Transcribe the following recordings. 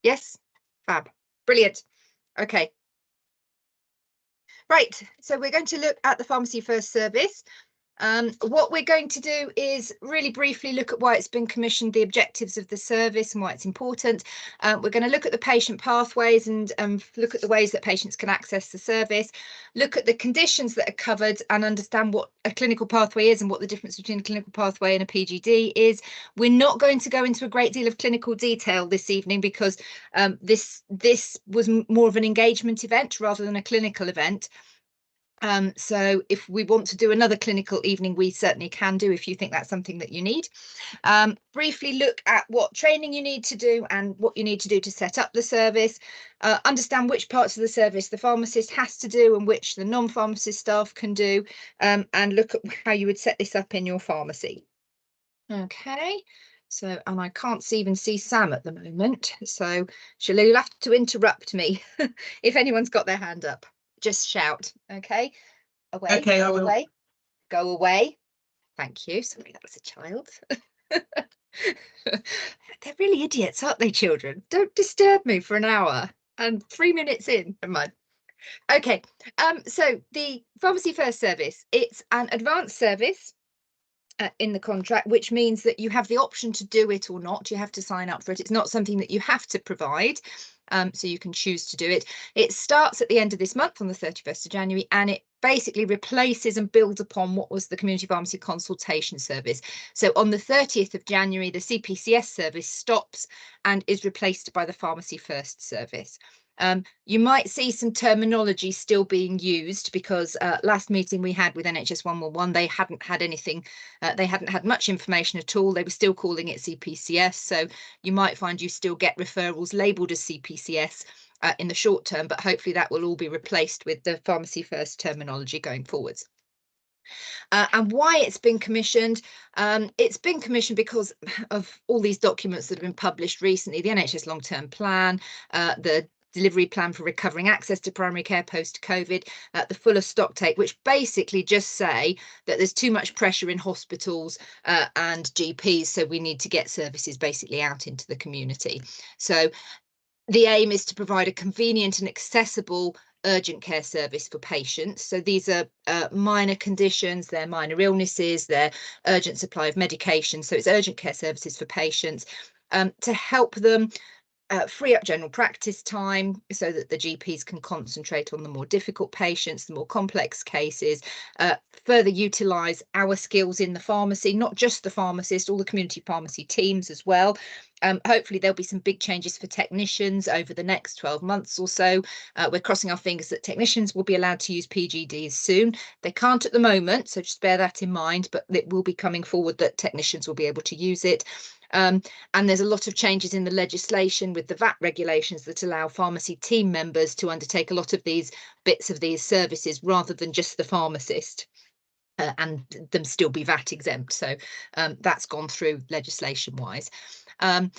Yes, fab, brilliant. Okay. Right, so we're going to look at the Pharmacy First service. What we're going to do is really briefly look at why it's been commissioned, the objectives of the service and why it's important. We're going to look at the patient pathways and look at the ways that patients can access the service, look at the conditions that are covered and understand what a clinical pathway is and what the difference between a clinical pathway and a PGD is. We're not going to go into a great deal of clinical detail this evening because this was more of an engagement event rather than a clinical event. So if we want to do another clinical evening, we certainly can do if you think that's something that you need. Briefly look at what training you need to do and what you need to do to set up the service. Understand which parts of the service the pharmacist has to do and which the non-pharmacist staff can do, and look at how you would set this up in your pharmacy. Okay. So, and I can't even see Sam at the moment. So you'll have to interrupt me if anyone's got their hand up. Just shout, okay? Away, okay, go away, go away. Thank you. Sorry, that was a child. They're really idiots, aren't they, children? Don't disturb me for an hour and 3 minutes in. Never mind. Okay, so the Pharmacy First service, it's an advanced service in the contract, which means that you have the option to do it or not. You have to sign up for it. It's not something that you have to provide. So you can choose to do it. It starts at the end of this month on the 31st of January, and it basically replaces and builds upon what was the community pharmacy consultation service. So on the 30th of January, the CPCS service stops and is replaced by the Pharmacy First service. You might see some terminology still being used because last meeting we had with NHS 111, they hadn't had anything, they hadn't had much information at all. They were still calling it CPCS. So you might find you still get referrals labelled as CPCS in the short term, but hopefully that will all be replaced with the Pharmacy First terminology going forwards. And why it's been commissioned because of all these documents that have been published recently, the NHS long-term plan, the delivery plan for recovering access to primary care post-COVID, the fuller stock take, which basically just say that there's too much pressure in hospitals and GPs, so we need to get services basically out into the community. So the aim is to provide a convenient and accessible urgent care service for patients. So these are minor conditions, they're minor illnesses, they're urgent supply of medication. So it's urgent care services for patients to help them free up general practice time so that the GPs can concentrate on the more difficult patients, the more complex cases, further utilise our skills in the pharmacy, not just the pharmacist, all the community pharmacy teams as well. Hopefully there'll be some big changes for technicians over the next 12 months or so. We're crossing our fingers that technicians will be allowed to use PGDs soon. They can't at the moment, so just bear that in mind, but it will be coming forward that technicians will be able to use it. And there's a lot of changes in the legislation with the VAT regulations that allow pharmacy team members to undertake a lot of these bits of these services rather than just the pharmacist. And them still be VAT exempt. So that's gone through legislation wise. And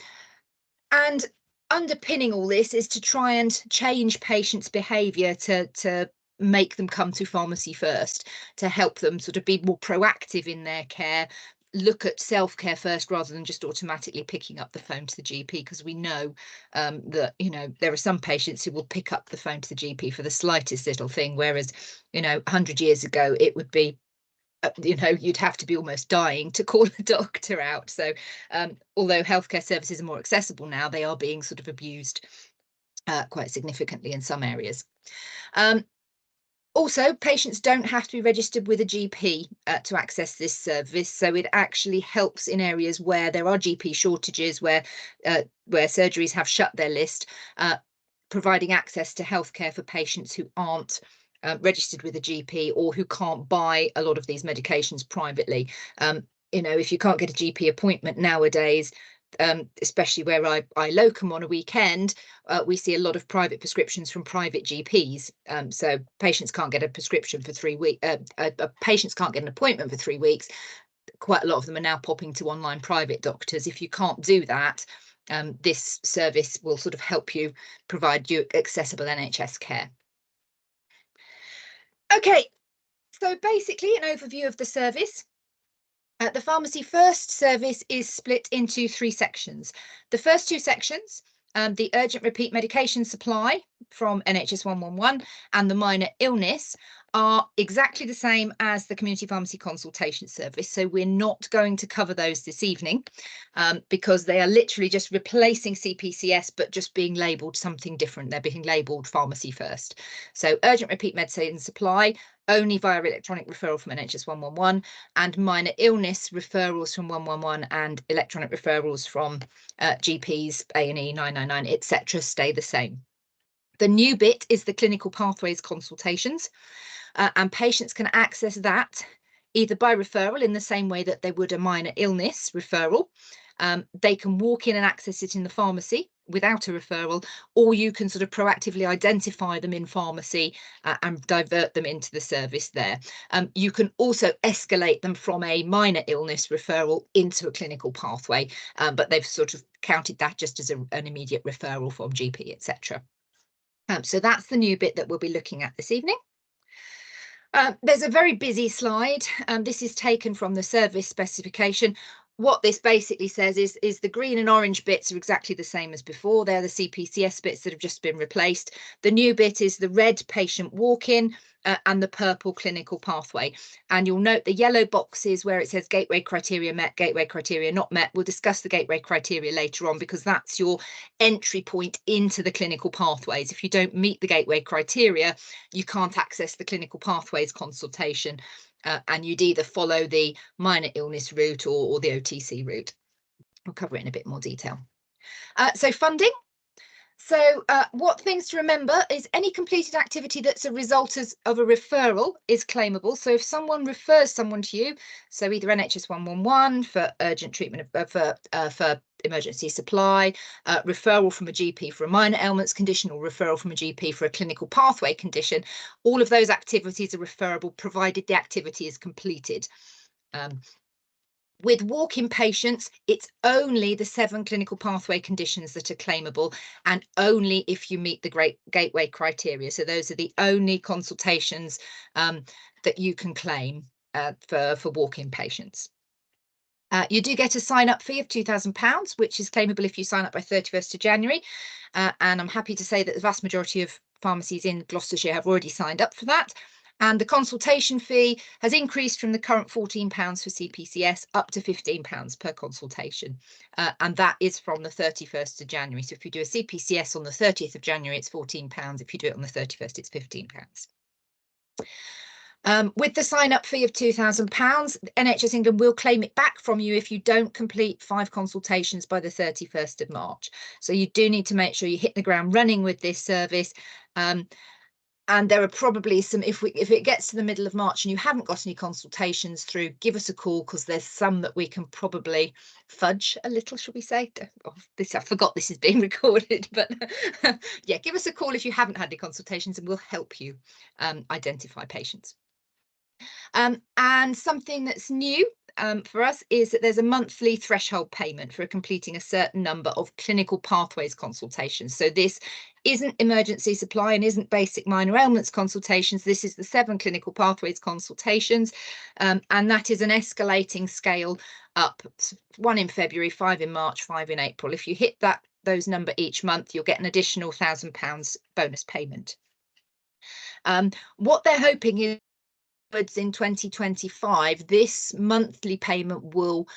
underpinning all this is to try and change patients' behaviour to make them come to Pharmacy First, to help them sort of be more proactive in their care, look at self-care first rather than just automatically picking up the phone to the GP, because we know that, you know, there are some patients who will pick up the phone to the GP for the slightest little thing, whereas, you know, 100 years ago it would be, you know, you'd have to be almost dying to call a doctor out. So although healthcare services are more accessible now, they are being sort of abused quite significantly in some areas. Also, patients don't have to be registered with a GP to access this service, so it actually helps in areas where there are GP shortages, where surgeries have shut their list, providing access to healthcare for patients who aren't registered with a GP or who can't buy a lot of these medications privately. You know, if you can't get a GP appointment nowadays, especially where I locum on a weekend, we see a lot of private prescriptions from private GPs. So patients can't get a prescription for 3 weeks. Patients can't get an appointment for 3 weeks. Quite a lot of them are now popping to online private doctors. If you can't do that, this service will sort of help you provide you accessible NHS care. Okay, so basically an overview of the service. The Pharmacy First service is split into 3 sections. The first 2 sections the urgent repeat medication supply from NHS 111 and the minor illness are exactly the same as the community pharmacy consultation service. So we're not going to cover those this evening because they are literally just replacing CPCS, but just being labelled something different. They're being labelled Pharmacy First. So urgent repeat medicine supply only via electronic referral from NHS 111, and minor illness referrals from 111 and electronic referrals from GPs, A&E, 999, etc. stay the same. The new bit is the clinical pathways consultations, and patients can access that either by referral in the same way that they would a minor illness referral. They can walk in and access it in the pharmacy without a referral, or you can sort of proactively identify them in pharmacy and divert them into the service there. You can also escalate them from a minor illness referral into a clinical pathway, but they've sort of counted that just as an immediate referral from GP, etc. So that's the new bit that we'll be looking at this evening. There's a very busy slide. This is taken from the service specification. What this basically says is the green and orange bits are exactly the same as before. They're the CPCS bits that have just been replaced. The new bit is the red patient walk-in and the purple clinical pathway. And you'll note the yellow boxes where it says gateway criteria met, gateway criteria not met. We'll discuss the gateway criteria later on because that's your entry point into the clinical pathways. If you don't meet the gateway criteria, you can't access the clinical pathways consultation. And you'd either follow the minor illness route or the OTC route. We'll cover it in a bit more detail. So funding. So what things to remember is any completed activity that's a result of a referral is claimable. So if someone refers someone to you, so either NHS 111 for urgent treatment for emergency supply, referral from a GP for a minor ailments condition, or referral from a GP for a clinical pathway condition, all of those activities are referable provided the activity is completed. With walk-in patients, it's only the 7 clinical pathway conditions that are claimable, and only if you meet the gateway criteria. So those are the only consultations that you can claim for walk-in patients. You do get a sign-up fee of £2,000, which is claimable if you sign up by 31st of January. And I'm happy to say that the vast majority of pharmacies in Gloucestershire have already signed up for that. And the consultation fee has increased from the current £14 for CPCS up to £15 per consultation. And that is from the 31st of January. So if you do a CPCS on the 30th of January, it's £14. If you do it on the 31st, it's £15. With the sign-up fee of £2,000, NHS England will claim it back from you if you don't complete 5 consultations by the 31st of March. So you do need to make sure you hit the ground running with this service. And there are probably some, if it gets to the middle of March and you haven't got any consultations through, give us a call, because there's some that we can probably fudge a little, should we say? Oh, I forgot this is being recorded, but yeah, give us a call if you haven't had any consultations and we'll help you identify patients. And something that's new for us is that there's a monthly threshold payment for completing a certain number of clinical pathways consultations. So this isn't emergency supply and isn't basic minor ailments consultations. This is the 7 clinical pathways consultations, and that is an escalating scale up. 1 in February, 5 in March, 5 in April. If you hit those number each month, you'll get an additional £1,000 bonus payment. What they're hoping is in 2025, this monthly payment will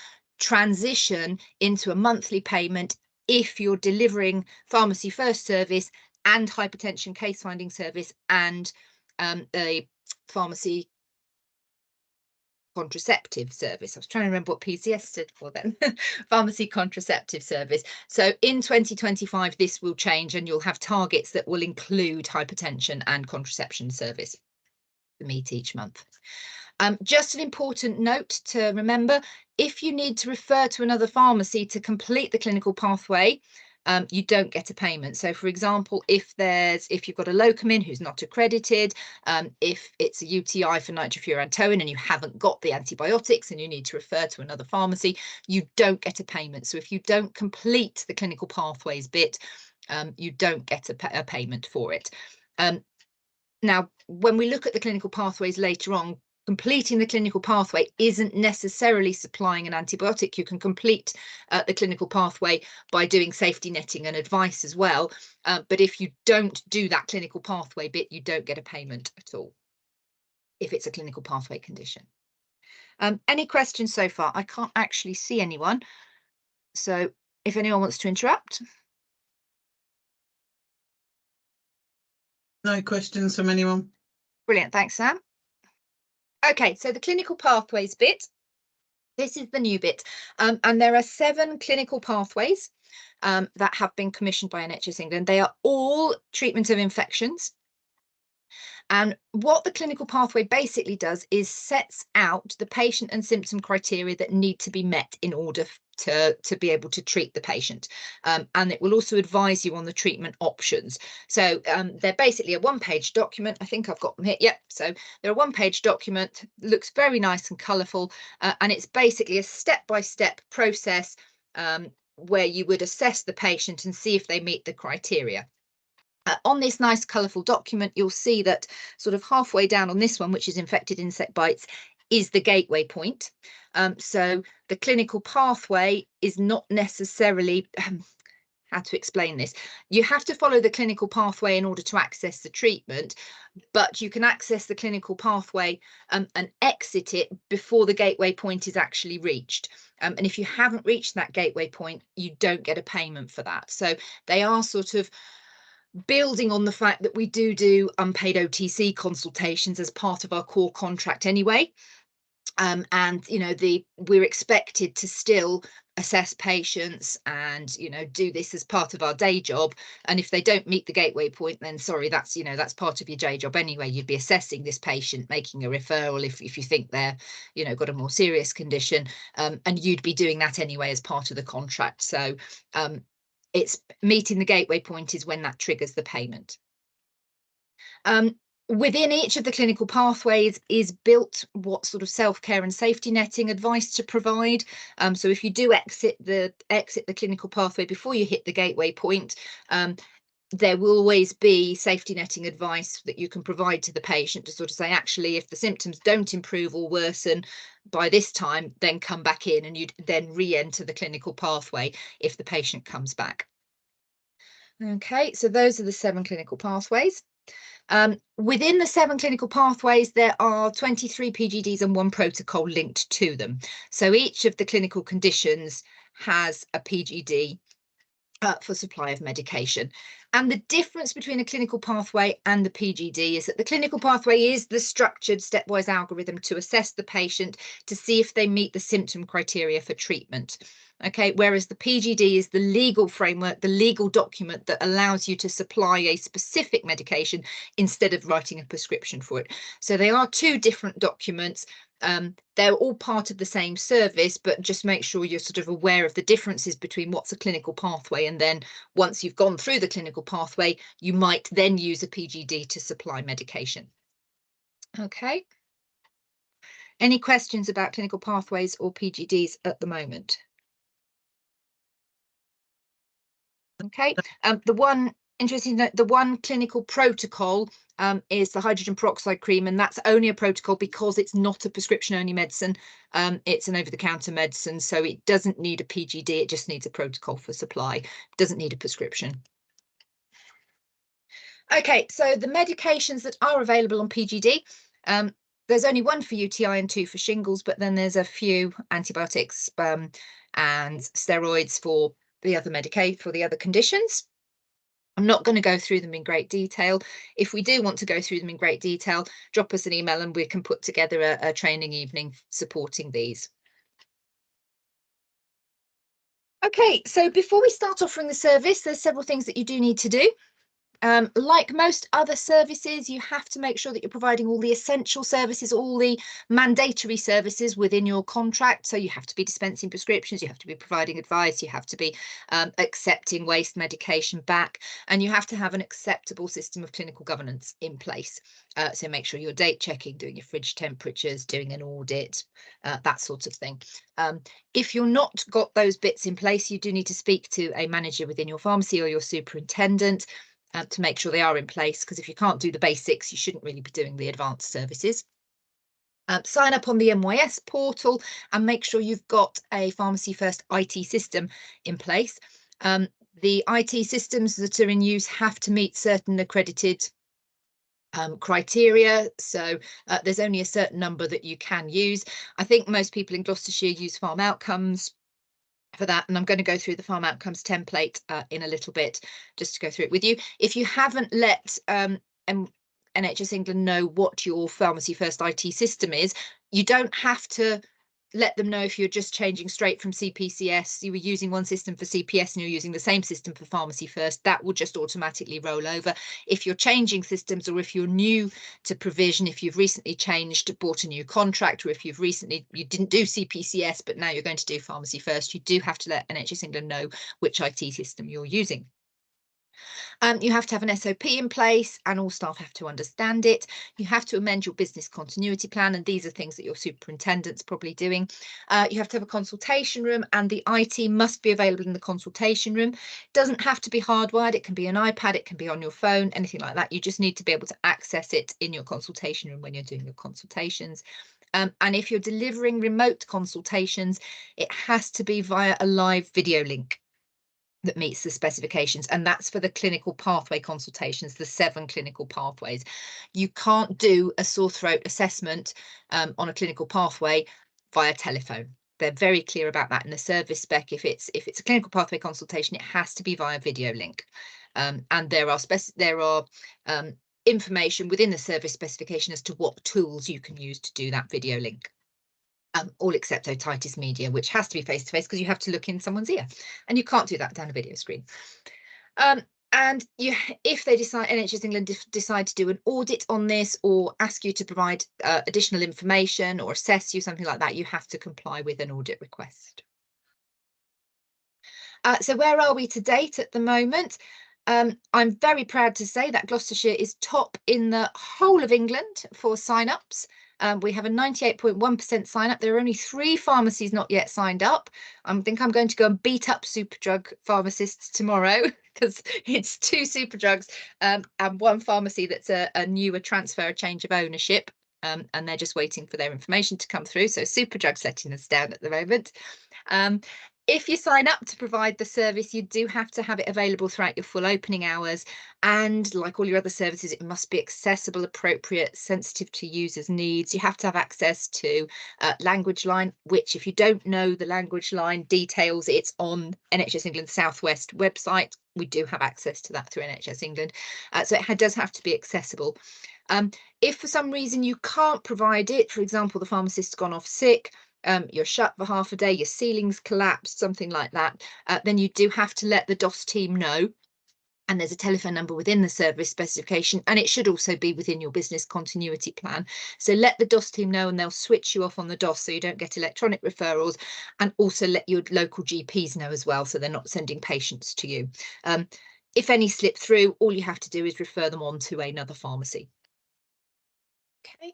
transition into a monthly payment if you're delivering Pharmacy First service and hypertension case finding service and a pharmacy contraceptive service. I was trying to remember what PCS stood for then. Pharmacy contraceptive service. So in 2025, this will change and you'll have targets that will include hypertension and contraception service to meet each month. Just an important note to remember, if you need to refer to another pharmacy to complete the clinical pathway, you don't get a payment. So for example, if you've got a locum in who's not accredited, if it's a UTI for nitrofurantoin and you haven't got the antibiotics and you need to refer to another pharmacy, you don't get a payment. So if you don't complete the clinical pathways bit, you don't get a payment for it. Now, when we look at the clinical pathways later on, completing the clinical pathway isn't necessarily supplying an antibiotic. You can complete the clinical pathway by doing safety netting and advice as well. But if you don't do that clinical pathway bit, you don't get a payment at all if it's a clinical pathway condition. Any questions so far? I can't actually see anyone. So if anyone wants to interrupt. No questions from anyone. Brilliant, thanks, Sam. Okay, so the clinical pathways bit. This is the new bit, and there are 7 clinical pathways that have been commissioned by NHS England. They are all treatment of infections. And what the clinical pathway basically does is sets out the patient and symptom criteria that need to be met in order to be able to treat the patient. And it will also advise you on the treatment options. So they're basically a 1-page document. I think I've got them here. Yep. So they're a 1-page document, looks very nice and colourful. And it's basically a step-by-step process where you would assess the patient and see if they meet the criteria. On this nice colourful document, you'll see that sort of halfway down on this one, which is infected insect bites, is the gateway point. So the clinical pathway is not necessarily, how to explain this? You have to follow the clinical pathway in order to access the treatment, but you can access the clinical pathway and exit it before the gateway point is actually reached. And if you haven't reached that gateway point, you don't get a payment for that. So they are sort of building on the fact that we do unpaid OTC consultations as part of our core contract anyway. And you know, we're expected to still assess patients and, you know, do this as part of our day job. And if they don't meet the gateway point, then sorry, that's, you know, that's part of your day job anyway. You'd be assessing this patient, making a referral if you think they're, you know, got a more serious condition, and you'd be doing that anyway as part of the contract. So it's meeting the gateway point is when that triggers the payment. Within each of the clinical pathways is built what sort of self-care and safety netting advice to provide. So if you do exit the clinical pathway before you hit the gateway point, there will always be safety netting advice that you can provide to the patient to sort of say, actually, if the symptoms don't improve or worsen by this time, then come back in, and you'd then re-enter the clinical pathway if the patient comes back. Okay, so those are the 7 clinical pathways. Within the 7 clinical pathways, there are 23 PGDs and 1 protocol linked to them. So each of the clinical conditions has a PGD for supply of medication. And the difference between a clinical pathway and the PGD is that the clinical pathway is the structured stepwise algorithm to assess the patient to see if they meet the symptom criteria for treatment. Okay, whereas the PGD is the legal framework, the legal document that allows you to supply a specific medication instead of writing a prescription for it. So they are 2 different documents. They're all part of the same service, but just make sure you're sort of aware of the differences between what's a clinical pathway, and then once you've gone through the clinical pathway, you might then use a PGD to supply medication. Okay. Any questions about clinical pathways or PGDs at the moment? Okay. The one interesting note, the one clinical protocol is the hydrogen peroxide cream, and that's only a protocol because it's not a prescription only medicine. It's an over-the-counter medicine, so it doesn't need a PGD, it just needs a protocol for supply. It doesn't need a prescription. Okay, so the medications that are available on PGD, there's only 1 for UTI and 2 for shingles, but then there's a few antibiotics and steroids for the other conditions. I'm not going to go through them in great detail. If we do want to go through them in great detail, drop us an email and we can put together a training evening supporting these. Okay, so before we start offering the service, there's several things that you do need to do. Like most other services, you have to make sure that you're providing all the essential services, all the mandatory services within your contract. So you have to be dispensing prescriptions, you have to be providing advice, you have to be accepting waste medication back, and you have to have an acceptable system of clinical governance in place. So make sure you're date checking, doing your fridge temperatures, doing an audit, that sort of thing. If you're not got those bits in place, you do need to speak to a manager within your pharmacy or your superintendent to make sure they are in place, because if you can't do the basics, you shouldn't really be doing the advanced services. Sign up on the MYS portal and make sure you've got a Pharmacy First IT system in place. The IT systems that are in use have to meet certain accredited criteria, so there's only a certain number that you can use. I think most people in Gloucestershire use Farm Outcomes for that, and I'm going to go through the Farm Outcomes template in a little bit just to go through it with you. If you haven't let NHS England know what your Pharmacy First IT system is, you don't have to let them know if you're just changing straight from CPCS, you were using one system for CPS and you're using the same system for Pharmacy First, that will just automatically roll over. If you're changing systems, or if you're new to provision, if you've recently changed, bought a new contract, or if you didn't do CPCS, but now you're going to do Pharmacy First, you do have to let NHS England know which IT system you're using. You have to have an SOP in place and all staff have to understand it. You have to amend your business continuity plan, and these are things that your superintendent's probably doing. You have to have a consultation room, and the IT must be available in the consultation room. It doesn't have to be hardwired, it can be an iPad, it can be on your phone, anything like that. You just need to be able to access it in your consultation room when you're doing your consultations. And if you're delivering remote consultations, it has to be via a live video link that meets the specifications, and that's for the clinical pathway consultations, the 7 clinical pathways. You can't do a sore throat assessment on a clinical pathway via telephone. They're very clear about that in the service spec. If it's a clinical pathway consultation, it has to be via video link, and there are information within the service specification as to what tools you can use to do that video link. All except otitis media, which has to be face-to-face because you have to look in someone's ear, and you can't do that down a video screen. And if they decide, NHS England decide to do an audit on this or ask you to provide additional information or assess you, something like that, you have to comply with an audit request. So where are we to date at the moment? I'm very proud to say that Gloucestershire is top in the whole of England for sign-ups. We have a 98.1% sign up. There are only 3 pharmacies not yet signed up. I think I'm going to go and beat up Superdrug pharmacists tomorrow because it's 2 Superdrugs and 1 pharmacy that's a newer transfer, a change of ownership. And they're just waiting for their information to come through. So Superdrug's letting us down at the moment. If you sign up to provide the service, you do have to have it available throughout your full opening hours. And like all your other services, it must be accessible, appropriate, sensitive to users' needs. You have to have access to language line, which if you don't know the language line details, it's on NHS England South West website. We do have access to that through NHS England. So it does have to be accessible. If for some reason you can't provide it, for example, the pharmacist's gone off sick, you're shut for half a day, your ceiling's collapsed, something like that, then you do have to let the DOS team know. And there's a telephone number within the service specification, and it should also be within your business continuity plan. So let the DOS team know and they'll switch you off on the DOS so you don't get electronic referrals, and also let your local GPs know as well so they're not sending patients to you. If any slip through, all you have to do is refer them on to another pharmacy. Okay.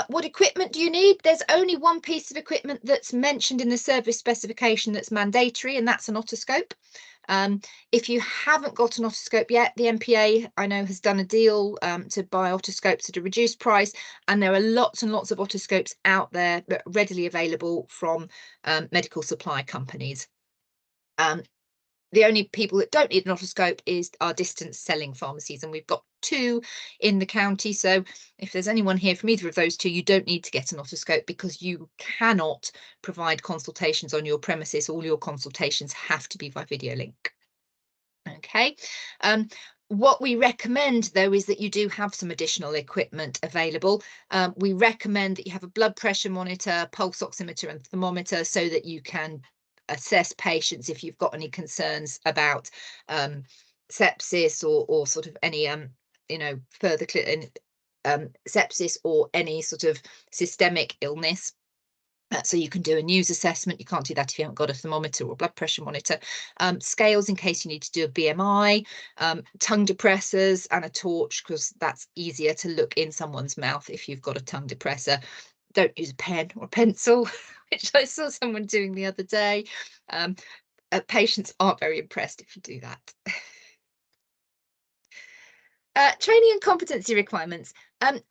What equipment do you need? There's only one piece of equipment that's mentioned in the service specification that's mandatory, and that's an otoscope. If you haven't got an otoscope yet, the MPA, I know, has done a deal to buy otoscopes at a reduced price, and there are lots and lots of otoscopes out there that are readily available from medical supply companies. The only people that don't need an otoscope is our distance selling pharmacies, and we've got 2 in the county. So if there's anyone here from either of those 2, you don't need to get an otoscope because you cannot provide consultations on your premises. All your consultations have to be by video link. Okay. What we recommend, though, is that you do have some additional equipment available. We recommend that you have a blood pressure monitor, pulse oximeter and thermometer so that you can assess patients if you've got any concerns about sepsis or sort of any further sepsis or any sort of systemic illness. So you can do a news assessment. You can't do that if you haven't got a thermometer or blood pressure monitor. Scales in case you need to do a BMI, tongue depressors and a torch because that's easier to look in someone's mouth if you've got a tongue depressor. Don't use a pen or a pencil, which I saw someone doing the other day. Patients aren't very impressed if you do that. Training and competency requirements. I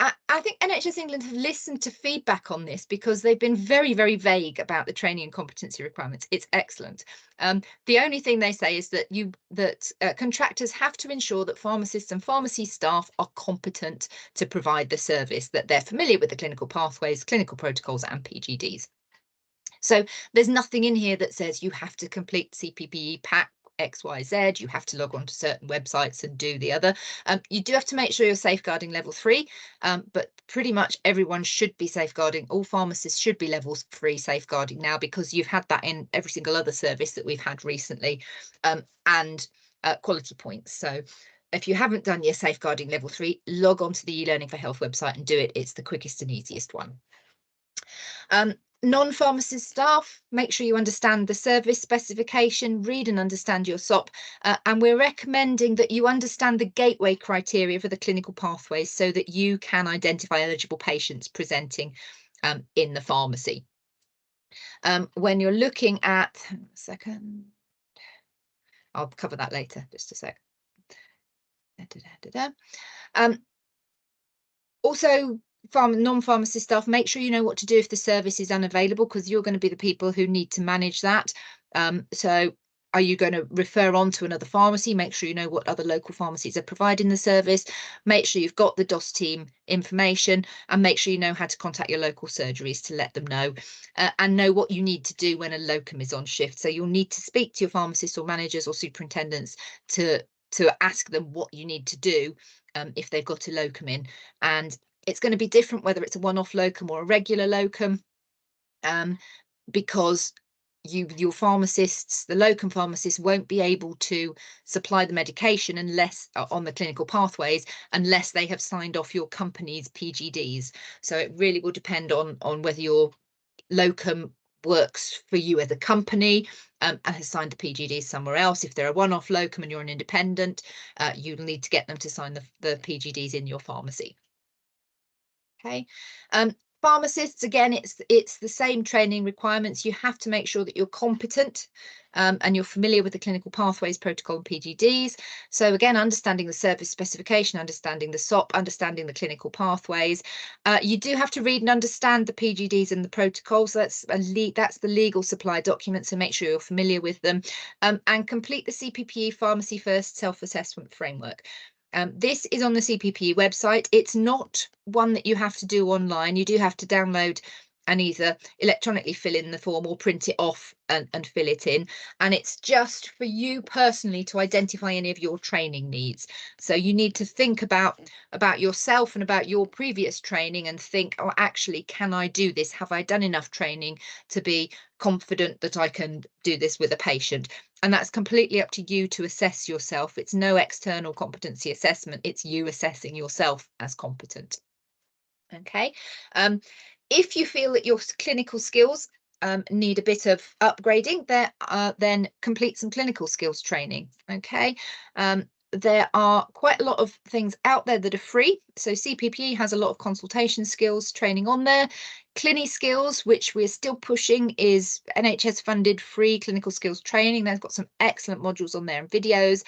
think NHS England have listened to feedback on this because they've been very, very vague about the training and competency requirements. It's excellent. The only thing they say is that contractors have to ensure that pharmacists and pharmacy staff are competent to provide the service, that they're familiar with the clinical pathways, clinical protocols, and PGDs. So there's nothing in here that says you have to complete CPPE pack XYZ, you have to log on to certain websites and do the other. You do have to make sure you're safeguarding level 3, but pretty much everyone should be safeguarding. All pharmacists should be level 3 safeguarding now, because you've had that in every single other service that we've had recently, and quality points. So if you haven't done your safeguarding level 3, log on to the eLearning for Health website and do it. It's the quickest and easiest one. Non-pharmacist staff, make sure you understand the service specification, read and understand your SOP, and we're recommending that you understand the gateway criteria for the clinical pathways so that you can identify eligible patients presenting in the pharmacy. When you're looking at, a second, I'll cover that later, just a sec. Also, non-pharmacist staff, make sure you know what to do if the service is unavailable, because you're going to be the people who need to manage that. So are you going to refer on to another pharmacy? Make sure you know what other local pharmacies are providing the service. Make sure you've got the DOS team information, and make sure you know how to contact your local surgeries to let them know, and know what you need to do when a locum is on shift. So you'll need to speak to your pharmacists or managers or superintendents to ask them what you need to do if they've got a locum in. And it's going to be different whether it's a one-off locum or a regular locum, because your pharmacists, the locum pharmacists, won't be able to supply the medication unless on the clinical pathways, unless they have signed off your company's PGDs. So it really will depend on whether your locum works for you as a company and has signed the PGD somewhere else. If they're a one-off locum and you're an independent, you'll need to get them to sign the PGDs in your pharmacy. Okay. Pharmacists, again, it's the same training requirements. You have to make sure that you're competent and you're familiar with the clinical pathways, protocol, and PGDs. So again, understanding the service specification, understanding the SOP, understanding the clinical pathways. You do have to read and understand the PGDs and the protocols. That's the legal supply document, so make sure you're familiar with them, and complete the CPPE Pharmacy First self-assessment framework. This is on the CPP website. It's not one that you have to do online. You do have to download and either electronically fill in the form or print it off and fill it in. And it's just for you personally to identify any of your training needs. So you need to think about yourself and about your previous training and think, oh, actually, can I do this? Have I done enough training to be confident that I can do this with a patient? And that's completely up to you to assess yourself. It's no external competency assessment. It's you assessing yourself as competent. Okay. If you feel that your clinical skills need a bit of upgrading, then complete some clinical skills training. Okay. There are quite a lot of things out there that are free. So CPP has a lot of consultation skills training on there. Clini Skills, which we're still pushing, is NHS funded free clinical skills training. They've got some excellent modules on there and videos,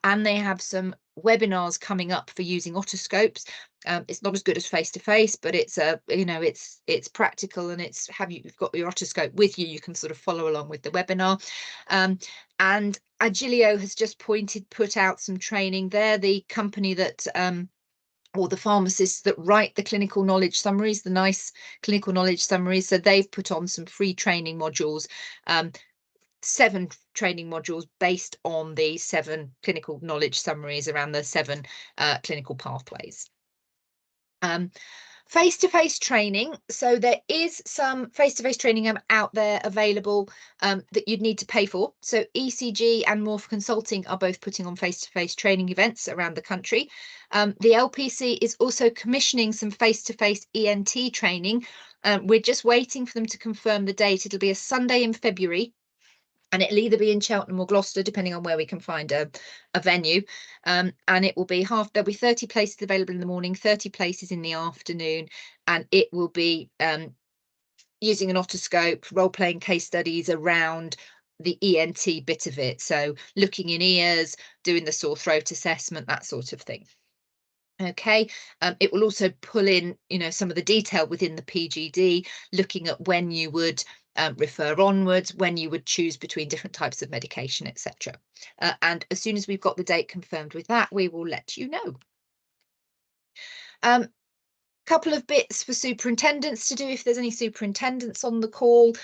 and they have some webinars coming up for using otoscopes. It's not as good as face-to-face, but it's it's practical, and you've got your otoscope with you. You can sort of follow along with the webinar. And Agilio has just put out some training. They're the company that or the pharmacists that write the clinical knowledge summaries, the nice clinical knowledge summaries. So they've put on some free training modules, 7 training modules based on the 7 clinical knowledge summaries around the 7 clinical pathways. Face-to-face training. So there is some face-to-face training out there available that you'd need to pay for. So ECG and Morph Consulting are both putting on face-to-face training events around the country. The LPC is also commissioning some face-to-face ENT training. We're just waiting for them to confirm the date. It'll be a Sunday in February, and it'll either be in Cheltenham or Gloucester, depending on where we can find a venue. And it will be there'll be 30 places available in the morning, 30 places in the afternoon, and it will be using an otoscope, role-playing case studies around the ENT bit of it. So looking in ears, doing the sore throat assessment, that sort of thing. Okay, it will also pull in, some of the detail within the PGD, looking at when you would refer onwards, when you would choose between different types of medication, etc. And as soon as we've got the date confirmed with that, we will let you know. Couple of bits for superintendents to do if there's any superintendents on the call.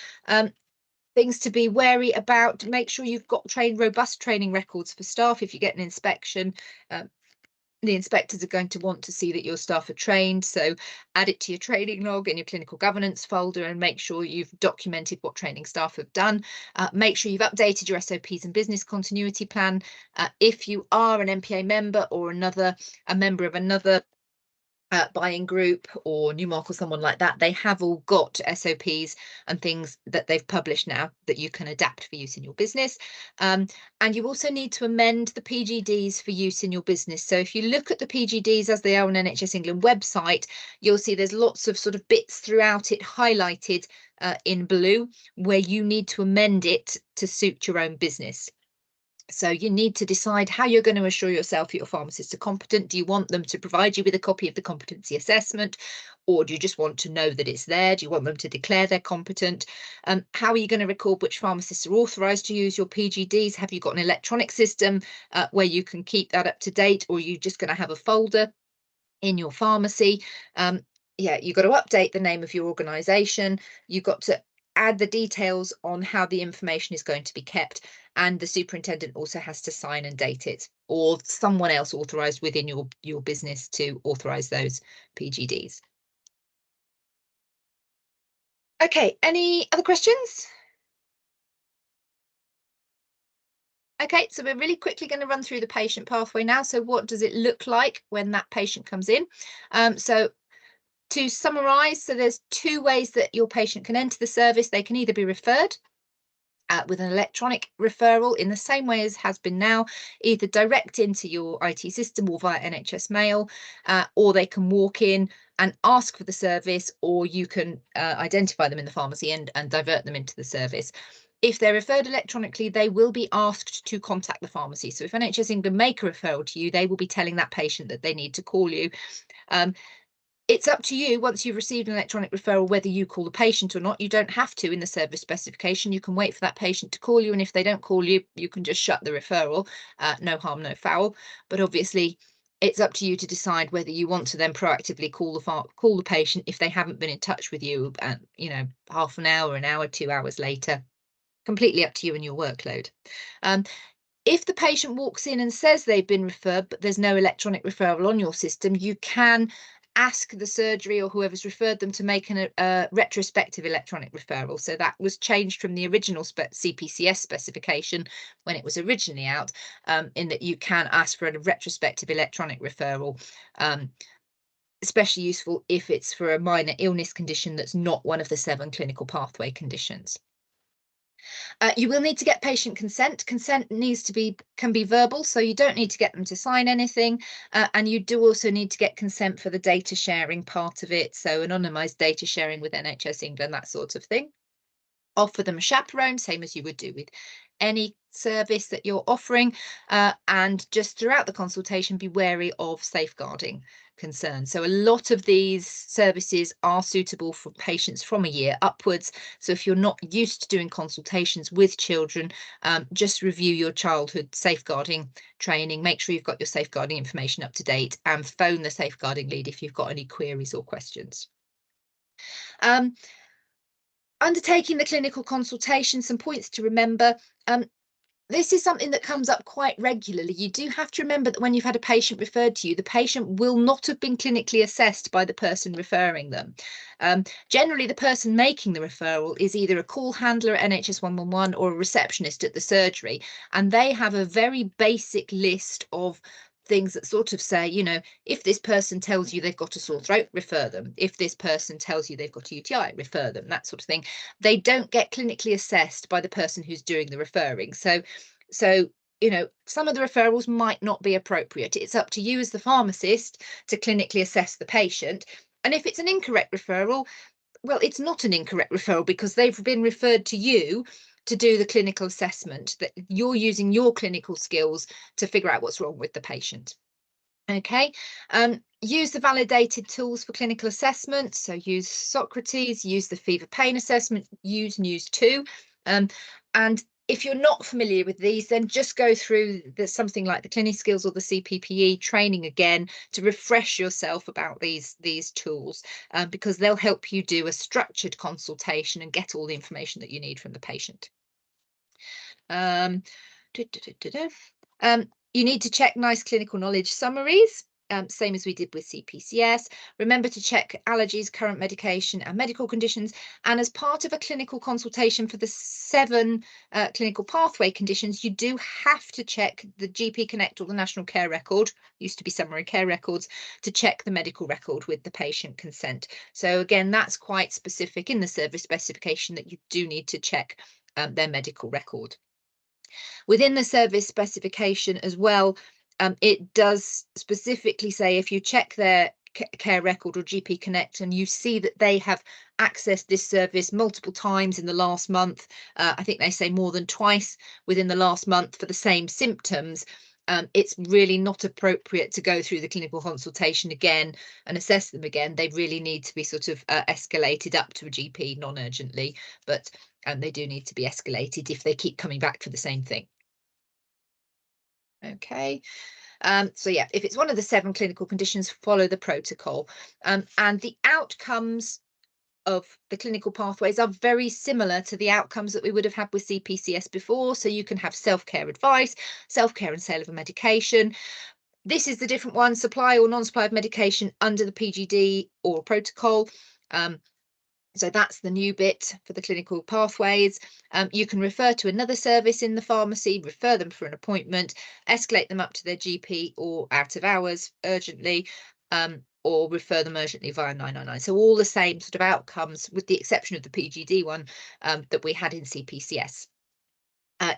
Things to be wary about: make sure you've got robust training records for staff. If you get an inspection, the inspectors are going to want to see that your staff are trained, so add it to your training log in your clinical governance folder and make sure you've documented what training staff have done. Make sure you've updated your SOPs and business continuity plan. If you are an MPA member or a member of another buying group or Newmark or someone like that, they have all got SOPs and things that they've published now that you can adapt for use in your business. And you also need to amend the PGDs for use in your business. So if you look at the PGDs as they are on NHS England website, you'll see there's lots of sort of bits throughout it highlighted in blue where you need to amend it to suit your own business. So you need to decide how you're going to assure yourself that your pharmacists are competent. Do you want them to provide you with a copy of the competency assessment, or do you just want to know that it's there? Do you want them to declare they're competent? How are you going to record which pharmacists are authorised to use your PGDs? Have you got an electronic system where you can keep that up to date, or are you just going to have a folder in your pharmacy? Yeah, you've got to update the name of your organisation. You've got to add the details on how the information is going to be kept, and the superintendent also has to sign and date it, or someone else authorised within your business to authorise those PGDs. Okay, any other questions? Okay, so we're really quickly going to run through the patient pathway now. So what does it look like when that patient comes in? So to summarise, so there's two ways that your patient can enter the service. They can either be referred with an electronic referral in the same way as has been now, either direct into your IT system or via NHS mail, or they can walk in and ask for the service, or you can identify them in the pharmacy and divert them into the service. If they're referred electronically, they will be asked to contact the pharmacy. So if NHS England make a referral to you, they will be telling that patient that they need to call you. It's up to you once you've received an electronic referral whether you call the patient or not. You don't have to in the service specification. You can wait for that patient to call you, and if they don't call you, you can just shut the referral. No harm, no foul. But obviously, it's up to you to decide whether you want to then proactively call the patient if they haven't been in touch with you, half an hour, 2 hours later. Completely up to you and your workload. If the patient walks in and says they've been referred, but there's no electronic referral on your system, you can ask the surgery or whoever's referred them to make a retrospective electronic referral. So that was changed from the original CPCS specification when it was originally out, in that you can ask for a retrospective electronic referral. Especially useful if it's for a minor illness condition that's not one of the 7 clinical pathway conditions. You will need to get patient consent. Consent can be verbal, so you don't need to get them to sign anything. And you do also need to get consent for the data sharing part of it, so anonymised data sharing with NHS England, that sort of thing. Offer them a chaperone, same as you would do with any service that you're offering, and just throughout the consultation be wary of safeguarding concerns. So a lot of these services are suitable for patients from a year upwards. So if you're not used to doing consultations with children, just review your childhood safeguarding training, make sure you've got your safeguarding information up to date, and phone the safeguarding lead if you've got any queries or questions. Undertaking the clinical consultation, some points to remember. This is something that comes up quite regularly. You do have to remember that when you've had a patient referred to you, the patient will not have been clinically assessed by the person referring them. Generally, the person making the referral is either a call handler at NHS 111 or a receptionist at the surgery, and they have a very basic list of things that sort of say, if this person tells you they've got a sore throat, refer them. If this person tells you they've got a UTI, refer them, that sort of thing. They don't get clinically assessed by the person who's doing the referring. So some of the referrals might not be appropriate. It's up to you as the pharmacist to clinically assess the patient. And if it's an incorrect referral, well, it's not an incorrect referral because they've been referred to you to do the clinical assessment, that you're using your clinical skills to figure out what's wrong with the patient. Okay, use the validated tools for clinical assessment. So use Socrates, use the fever pain assessment, use News 2. And if you're not familiar with these, then just go through something like the Clinic Skills or the CPPE training again to refresh yourself about these tools, because they'll help you do a structured consultation and get all the information that you need from the patient. Um, you need to check NICE clinical knowledge summaries, same as we did with CPCS. Remember to check allergies, current medication, and medical conditions. And as part of a clinical consultation for the 7 clinical pathway conditions, you do have to check the GP Connect or the National Care Record, used to be Summary Care Records, to check the medical record with the patient consent. So again, that's quite specific in the service specification that you do need to check their medical record. Within the service specification as well, it does specifically say if you check their care record or GP Connect and you see that they have accessed this service multiple times in the last month, I think they say more than twice within the last month for the same symptoms, it's really not appropriate to go through the clinical consultation again and assess them again. They really need to be sort of escalated up to a GP non-urgently, but they do need to be escalated if they keep coming back for the same thing. Okay, so yeah, if it's one of the 7 clinical conditions, follow the protocol. And the outcomes of the clinical pathways are very similar to the outcomes that we would have had with CPCS before. So you can have self-care advice, self-care and sale of a medication. This is the different one: supply or non-supply of medication under the PGD or protocol. So that's the new bit for the clinical pathways. You can refer to another service in the pharmacy, refer them for an appointment, escalate them up to their GP or out of hours urgently, or refer them urgently via 999. So all the same sort of outcomes, with the exception of the PGD one that we had in CPCS.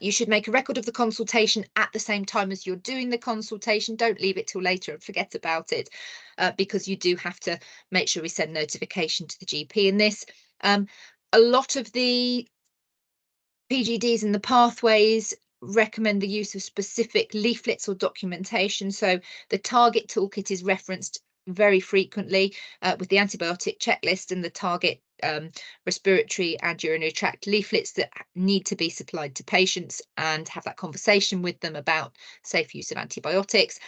You should make a record of the consultation at the same time as you're doing the consultation. Don't leave it till later and forget about it, because you do have to make sure we send notification to the GP in this. A lot of the PGDs and the pathways recommend the use of specific leaflets or documentation. So the target toolkit is referenced very frequently with the antibiotic checklist and the target respiratory and urinary tract leaflets that need to be supplied to patients, and have that conversation with them about safe use of antibiotics.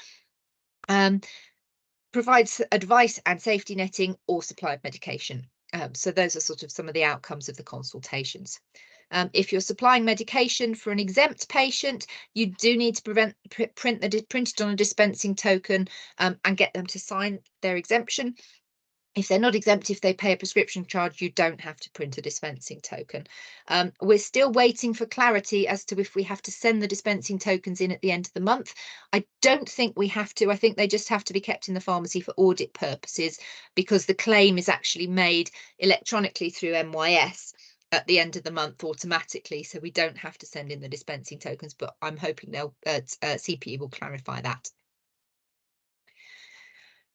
Provides advice and safety netting or supply of medication. So those are sort of some of the outcomes of the consultations. If you're supplying medication for an exempt patient, you do need to print it on a dispensing token and get them to sign their exemption. If they're not exempt, if they pay a prescription charge, you don't have to print a dispensing token. We're still waiting for clarity as to if we have to send the dispensing tokens in at the end of the month. I don't think we have to. I think they just have to be kept in the pharmacy for audit purposes, because the claim is actually made electronically through MYS at the end of the month automatically, so we don't have to send in the dispensing tokens, but I'm hoping they'll CPE will clarify that.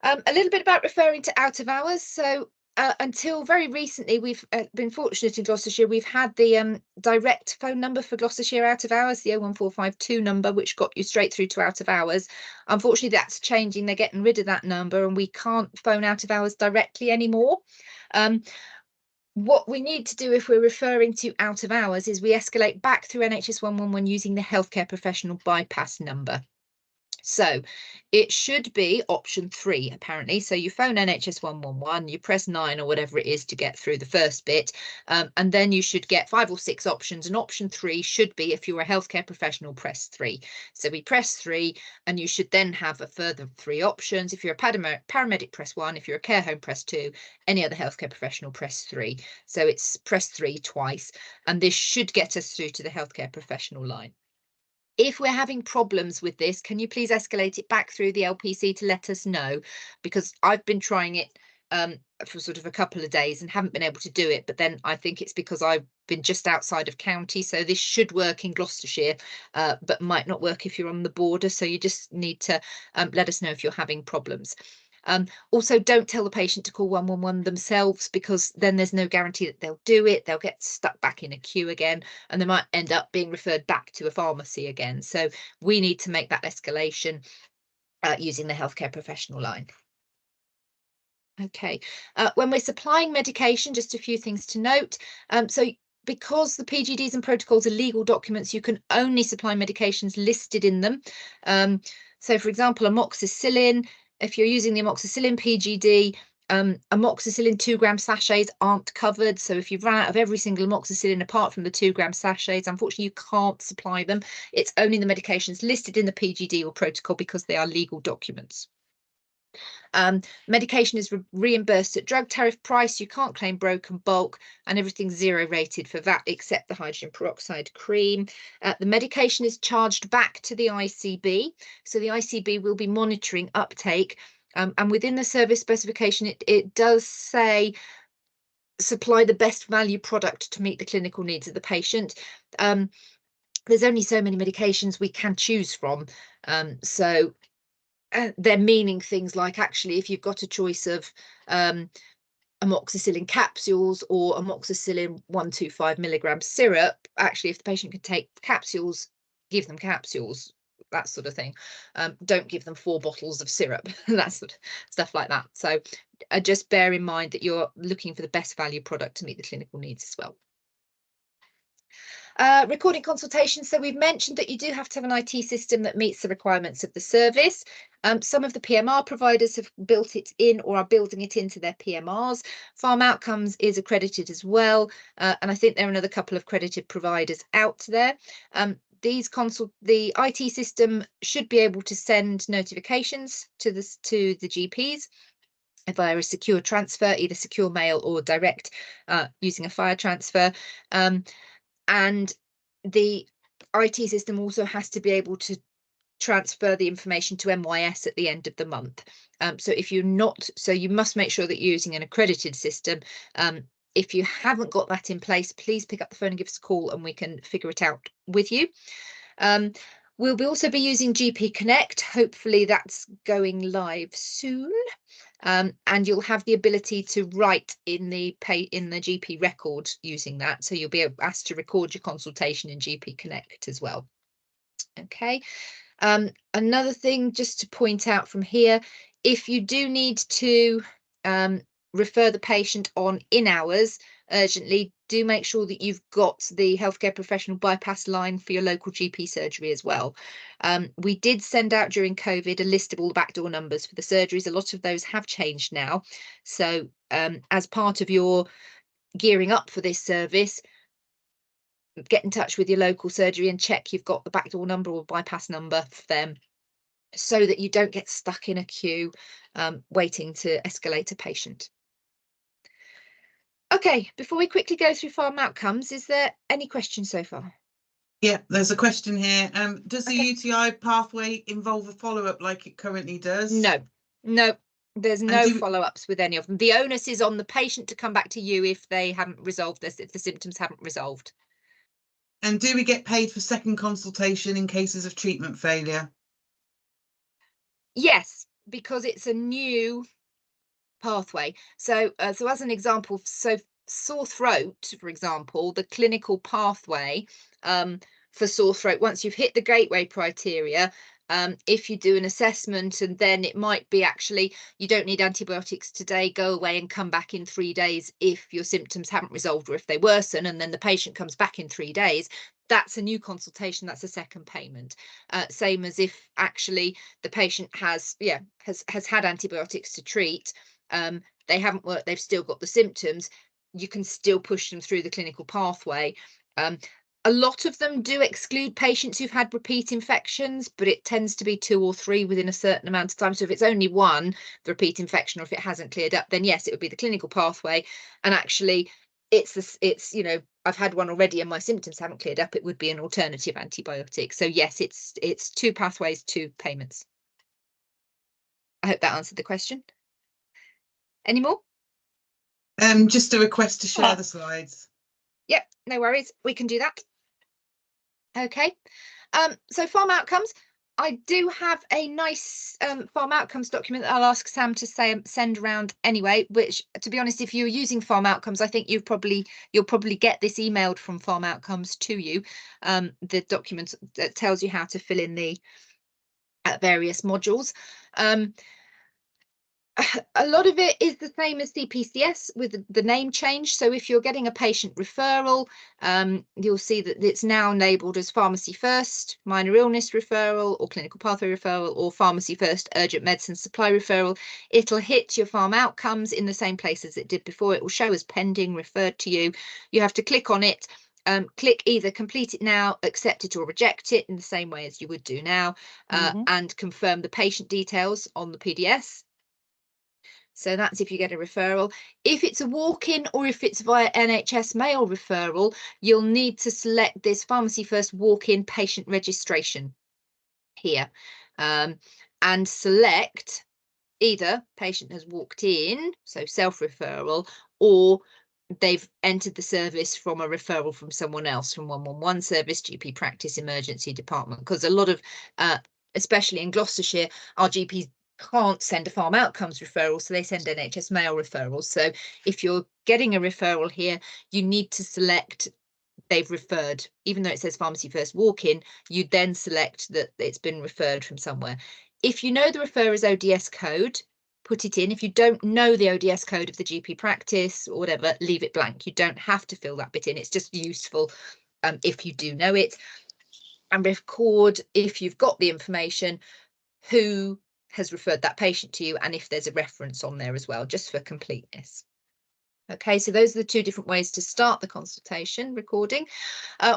A little bit about referring to out of hours. So until very recently, we've been fortunate in Gloucestershire. We've had the direct phone number for Gloucestershire out of hours, the 01452 number, which got you straight through to out of hours. Unfortunately, that's changing. They're getting rid of that number, and we can't phone out of hours directly anymore. What we need to do if we're referring to out of hours is we escalate back through NHS 111 using the healthcare professional bypass number. So it should be option 3, apparently. So you phone NHS 111, you press 9 or whatever it is to get through the first bit, and then you should get 5 or 6 options. And option 3 should be, if you're a healthcare professional, press 3. So we press 3, and you should then have a further 3 options. If you're a paramedic, press 1. If you're a care home, press 2. Any other healthcare professional, press 3. So it's press 3 twice, and this should get us through to the healthcare professional line. If we're having problems with this, can you please escalate it back through the LPC to let us know? Because I've been trying it for sort of a couple of days and haven't been able to do it, but then I think it's because I've been just outside of county, so this should work in Gloucestershire, but might not work if you're on the border, so you just need to let us know if you're having problems. Also, don't tell the patient to call 111 themselves, because then there's no guarantee that they'll do it. They'll get stuck back in a queue again, and they might end up being referred back to a pharmacy again. So we need to make that escalation using the healthcare professional line. Okay, when we're supplying medication, just a few things to note. So because the PGDs and protocols are legal documents, you can only supply medications listed in them. So for example, amoxicillin, if you're using the amoxicillin PGD, amoxicillin 2-gram sachets aren't covered. So if you've run out of every single amoxicillin apart from the 2-gram sachets, unfortunately, you can't supply them. It's only the medications listed in the PGD or protocol because they are legal documents. Medication is reimbursed at drug tariff price. You can't claim broken bulk, and everything's 0 rated for that except the hydrogen peroxide cream. The medication is charged back to the ICB, so the ICB will be monitoring uptake. And within the service specification, it does say supply the best value product to meet the clinical needs of the patient. There's only so many medications we can choose from, so they're meaning things like, actually, if you've got a choice of amoxicillin capsules or amoxicillin 125 milligram syrup, actually, if the patient can take capsules, give them capsules, that sort of thing. Don't give them 4 bottles of syrup, that sort of stuff like that. So just bear in mind that you're looking for the best value product to meet the clinical needs as well. Recording consultations. So we've mentioned that you do have to have an IT system that meets the requirements of the service. Some of the PMR providers have built it in or are building it into their PMRs. Pharm Outcomes is accredited as well, and I think there are another couple of accredited providers out there. The IT system should be able to send notifications to the GPs via a secure transfer, either secure mail or direct using a fire transfer. And the IT system also has to be able to transfer the information to MYS at the end of the month. So if you're not, so you must make sure that you're using an accredited system. If you haven't got that in place, please pick up the phone and give us a call and we can figure it out with you. We'll also be using GP Connect. Hopefully that's going live soon. And you'll have the ability to write in the GP record using that. So you'll be asked to record your consultation in GP Connect as well. Okay. Another thing just to point out from here, if you do need to refer the patient on in hours urgently, do make sure that you've got the healthcare professional bypass line for your local GP surgery as well. We did send out during COVID a list of all the backdoor numbers for the surgeries. A lot of those have changed now. So as part of your gearing up for this service, get in touch with your local surgery and check you've got the backdoor number or bypass number for them, so that you don't get stuck in a queue waiting to escalate a patient. Okay, before we quickly go through Pharm Outcomes, is there any questions so far? Yeah, there's a question here. Does the UTI pathway involve a follow-up like it currently does? No, there's no follow-ups with any of them. The onus is on the patient to come back to you if they haven't resolved this, if the symptoms haven't resolved. And do we get paid for second consultation in cases of treatment failure? Yes, because it's a new pathway. So as an example, so sore throat, for example, the clinical pathway for sore throat, once you've hit the gateway criteria, if you do an assessment and then it might be, actually, you don't need antibiotics today, go away and come back in 3 days if your symptoms haven't resolved or if they worsen, and then the patient comes back in 3 days, that's a new consultation, that's a second payment. Same as if actually the patient has had antibiotics to treat, they haven't worked, they've still got the symptoms, you can still push them through the clinical pathway. A lot of them do exclude patients who've had repeat infections, but it tends to be 2 or 3 within a certain amount of time. So if it's only 1, the repeat infection, or if it hasn't cleared up, then yes, it would be the clinical pathway. And actually, it's you know, I've had 1 already and my symptoms haven't cleared up, it would be an alternative antibiotic. So yes, it's 2 pathways, 2 payments. I hope that answered the question. Any more? Just a request to share the slides. Yep, no worries, we can do that. Okay, so Pharm Outcomes, I do have a nice Pharm Outcomes document that I'll ask Sam to send around anyway, which, to be honest, if you're using Pharm Outcomes, I think you'll probably get this emailed from Pharm Outcomes to you, the document that tells you how to fill in the at various modules. A lot of it is the same as CPCS with the name change. So if you're getting a patient referral, you'll see that it's now labelled as Pharmacy First, Minor Illness Referral, or Clinical Pathway Referral, or Pharmacy First Urgent Medicine Supply Referral. It'll hit your Pharm Outcomes in the same place as it did before. It will show as pending, referred to you. You have to click on it. Click either complete it now, accept it, or reject it in the same way as you would do now, and confirm the patient details on the PDS. So that's if you get a referral. If it's a walk-in or if it's via NHS mail referral, you'll need to select this Pharmacy First walk-in patient registration here, and select either patient has walked in, so self-referral, or they've entered the service from a referral from someone else, from 111 service, GP practice, emergency department, because a lot of, especially in Gloucestershire, our GPs can't send a Pharm Outcomes referral, so they send NHS mail referrals. So if you're getting a referral here, you need to select they've referred. Even though it says Pharmacy First walk-in, you then select that it's been referred from somewhere. If you know the referrer's ODS code, put it in. If you don't know the ODS code of the GP practice or whatever, leave it blank. You don't have to fill that bit in. It's just useful if you do know it. And record, if you've got the information, who has referred that patient to you, and if there's a reference on there as well, just for completeness. Okay, so those are the two different ways to start the consultation recording.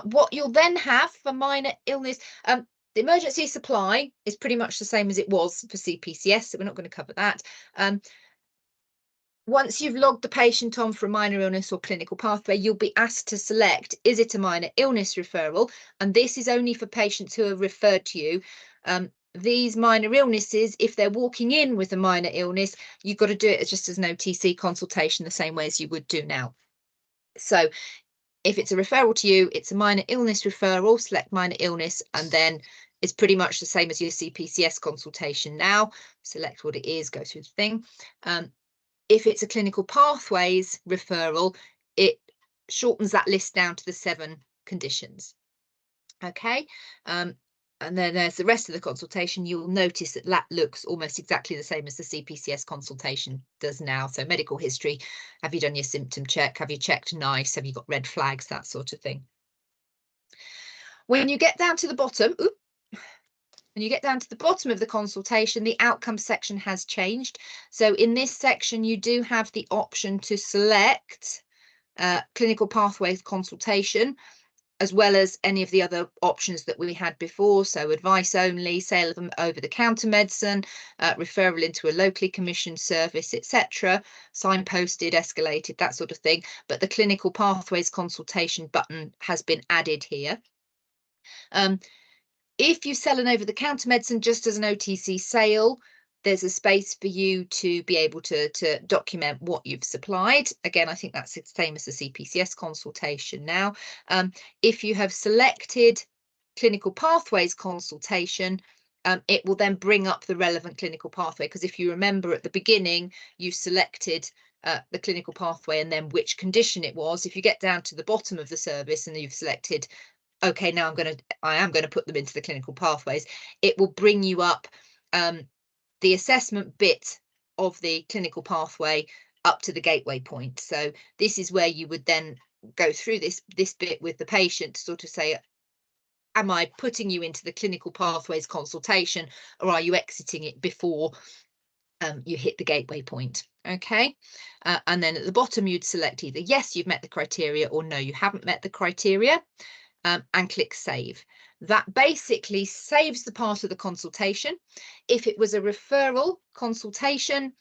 What you'll then have for minor illness, the emergency supply is pretty much the same as it was for CPCS, so we're not going to cover that. Once you've logged the patient on for a minor illness or clinical pathway, you'll be asked to select, is it a minor illness referral? And this is only for patients who are referred to you. These minor illnesses, if they're walking in with a minor illness, you've got to do it just as an OTC consultation, the same way as you would do now. So if it's a referral to you, it's a minor illness referral, select minor illness, and then it's pretty much the same as your CPCS consultation now. Select what it is, go through the thing. If it's a clinical pathways referral, it shortens that list down to the 7 conditions. Okay. And then there's the rest of the consultation. You'll notice that that looks almost exactly the same as the CPCS consultation does now. So medical history, have you done your symptom check? Have you checked NICE? Have you got red flags? That sort of thing. When you get down to the bottom, when you get down to the bottom of the consultation, the outcome section has changed. So in this section, you do have the option to select clinical pathways consultation, as well as any of the other options that we had before. So advice only, sale of over-the-counter medicine, referral into a locally commissioned service, etc., signposted, escalated, that sort of thing. But the clinical pathways consultation button has been added here. If you sell an over-the-counter medicine just as an OTC sale, there's a space for you to be able to document what you've supplied. Again, I think that's the same as the CPCS consultation now. If you have selected clinical pathways consultation, it will then bring up the relevant clinical pathway, because if you remember at the beginning, you selected the clinical pathway and then which condition it was. If you get down to the bottom of the service and you've selected, okay, now I am going to put them into the clinical pathways, it will bring you up the assessment bit of the clinical pathway up to the gateway point. So this is where you would then go through this bit with the patient to sort of say, am I putting you into the clinical pathways consultation, or are you exiting it before you hit the gateway point? Okay. And then at the bottom, you'd select either yes, you've met the criteria, or no, you haven't met the criteria, and click save. That basically saves the part of the consultation. If it was a referral consultation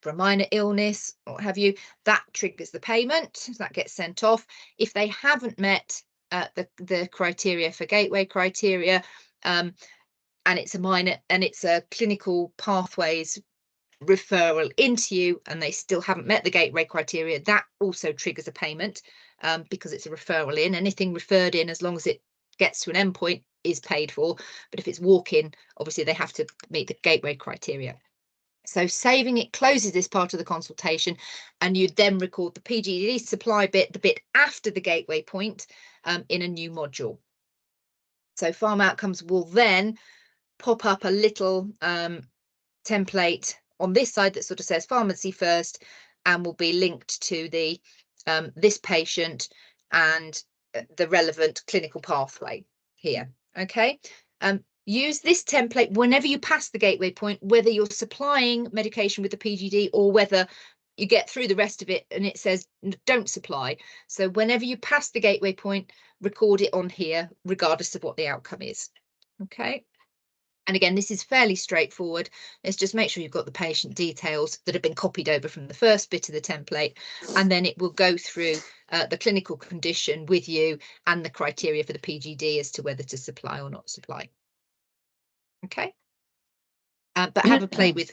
for a minor illness or what have you, that triggers the payment, so that gets sent off. If they haven't met the criteria for gateway criteria, and it's a minor and it's a clinical pathways referral into you, and they still haven't met the gateway criteria, that also triggers a payment, because it's a referral in. Anything referred in, as long as it gets to an endpoint, is paid for. But if it's walk-in, obviously they have to meet the gateway criteria. So saving it closes this part of the consultation, and you then record the PGD supply bit, the bit after the gateway point, in a new module. So Pharm Outcomes will then pop up a little template on this side that sort of says Pharmacy First and will be linked to the this patient and the relevant clinical pathway here. Okay. Use this template whenever you pass the gateway point, whether you're supplying medication with the PGD or whether you get through the rest of it and it says don't supply. So whenever you pass the gateway point, record it on here, regardless of what the outcome is. Okay. And again, this is fairly straightforward. Let's just make sure you've got the patient details that have been copied over from the first bit of the template, and then it will go through the clinical condition with you and the criteria for the PGD as to whether to supply or not supply. Okay. But have a play with,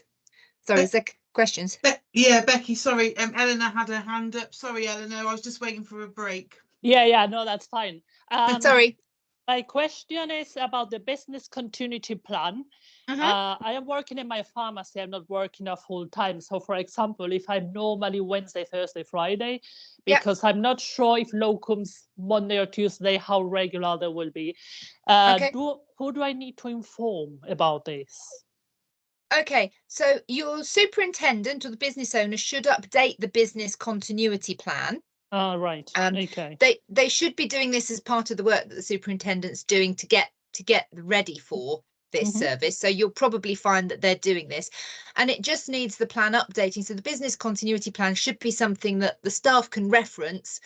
sorry, is there questions? Yeah, Becky, sorry, Eleanor had her hand up. Sorry, Eleanor, I was just waiting for a break. Yeah, no, that's fine. Sorry. My question is about the business continuity plan. I am working in my pharmacy. I'm not working a full time. So, for example, if I'm normally Wednesday, Thursday, Friday, because I'm not sure if locums Monday or Tuesday, how regular they will be. Who do I need to inform about this? Okay, so your superintendent or the business owner should update the business continuity plan. Right. Okay. They should be doing this as part of the work that the superintendent's doing to get ready for this service. So you'll probably find that they're doing this, and it just needs the plan updating. So the business continuity plan should be something that the staff can reference